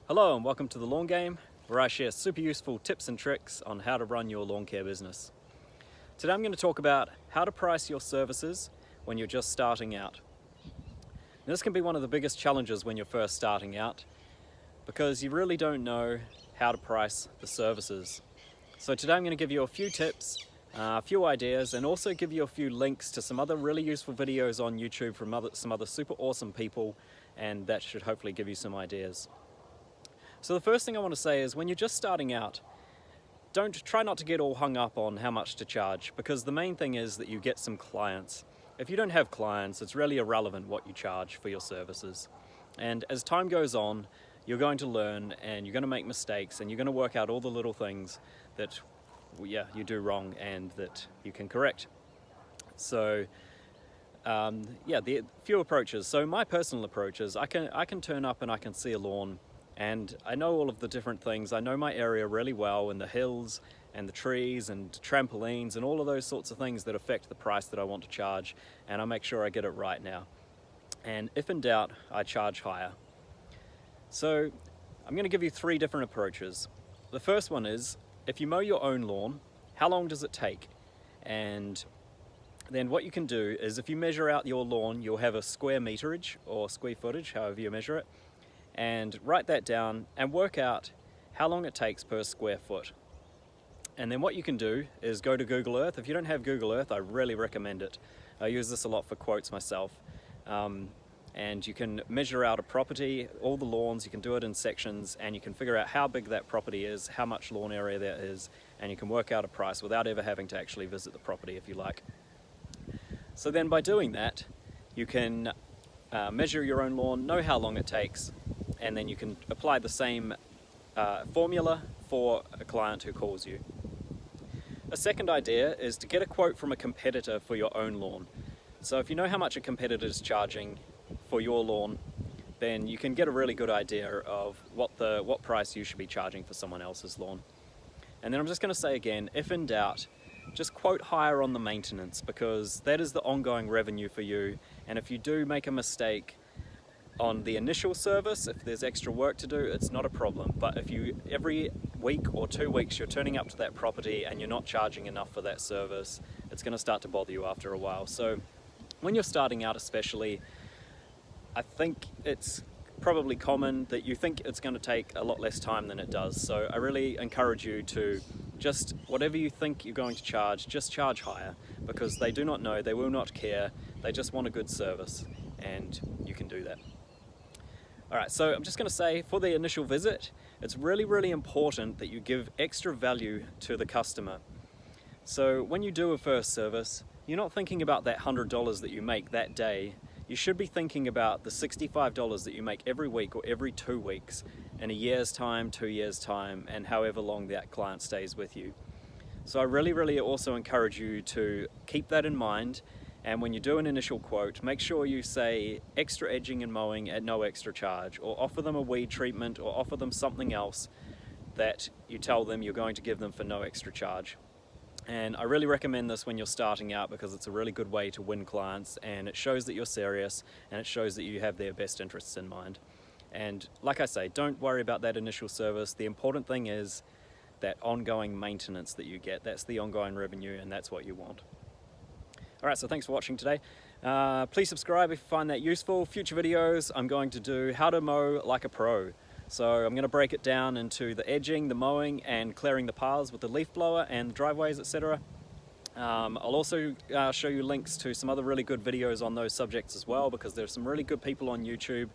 Hello and welcome to The Lawn Game, where I share super useful tips and tricks on how to run your lawn care business. Today I'm going to talk about how to price your services when you're just starting out. Now, this can be one of the biggest challenges when you're first starting out because you really don't know how to price the services. So today I'm going to give you a few tips, a few ideas, and also give you a few links to some other really useful videos on YouTube from some other super awesome people, and that should hopefully give you some ideas. So the first thing I want to say is when you're just starting out, try not to get all hung up on how much to charge, because the main thing is that you get some clients. If you don't have clients, it's really irrelevant what you charge for your services. And as time goes on, you're going to learn and you're going to make mistakes and you're going to work out all the little things that you do wrong and that you can correct. So the few approaches. So my personal approach is I can turn up and I can see a lawn and I know all of the different things. I know my area really well, and the hills and the trees and trampolines and all of those sorts of things that affect the price that I want to charge, and I make sure I get it right now. And if in doubt, I charge higher. So I'm going to give you 3 different approaches. The first one is, if you mow your own lawn, how long does it take? And then what you can do is, if you measure out your lawn, you'll have a square meterage or square footage, however you measure it, and write that down and work out how long it takes per square foot. And then what you can do is go to Google Earth. If you don't have Google Earth, I really recommend it. I use this a lot for quotes myself. And you can measure out a property, all the lawns, you can do it in sections, and you can figure out how big that property is, how much lawn area there is, and you can work out a price without ever having to actually visit the property if you like. So then by doing that, you can measure your own lawn, know how long it takes, and then you can apply the same formula for a client who calls you. A second idea is to get a quote from a competitor for your own lawn. So if you know how much a competitor is charging for your lawn, then you can get a really good idea of what price you should be charging for someone else's lawn. And then I'm just going to say again, if in doubt, just quote higher on the maintenance, because that is the ongoing revenue for you. And if you do make a mistake on the initial service, if there's extra work to do, it's not a problem. But if you, every week or 2 weeks, you're turning up to that property and you're not charging enough for that service, it's going to start to bother you after a while. So when you're starting out especially, I think it's probably common that you think it's going to take a lot less time than it does. So I really encourage you to just, whatever you think you're going to charge, just charge higher, because they do not know, they will not care, they just want a good service, and you can do that. Alright, so I'm just going to say, for the initial visit, it's really, really important that you give extra value to the customer. So when you do a first service, you're not thinking about that $100 that you make that day. You should be thinking about the $65 that you make every week or every 2 weeks, in a year's time, 2 years' time, and however long that client stays with you. So I really, really also encourage you to keep that in mind. And when you do an initial quote, make sure you say extra edging and mowing at no extra charge, or offer them a weed treatment, or offer them something else that you tell them you're going to give them for no extra charge. And I really recommend this when you're starting out, because it's a really good way to win clients, and it shows that you're serious, and it shows that you have their best interests in mind. And like I say, don't worry about that initial service. The important thing is that ongoing maintenance that you get. That's the ongoing revenue, and that's what you want. Alright, so thanks for watching today. Please subscribe if you find that useful. Future videos, I'm going to do how to mow like a pro. So I'm going to break it down into the edging, the mowing, and clearing the paths with the leaf blower and the driveways, etc. I'll also show you links to some other really good videos on those subjects as well, because there's some really good people on YouTube,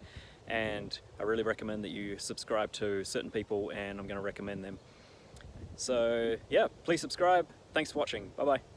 and I really recommend that you subscribe to certain people, and I'm going to recommend them. So yeah, please subscribe. Thanks for watching. Bye bye.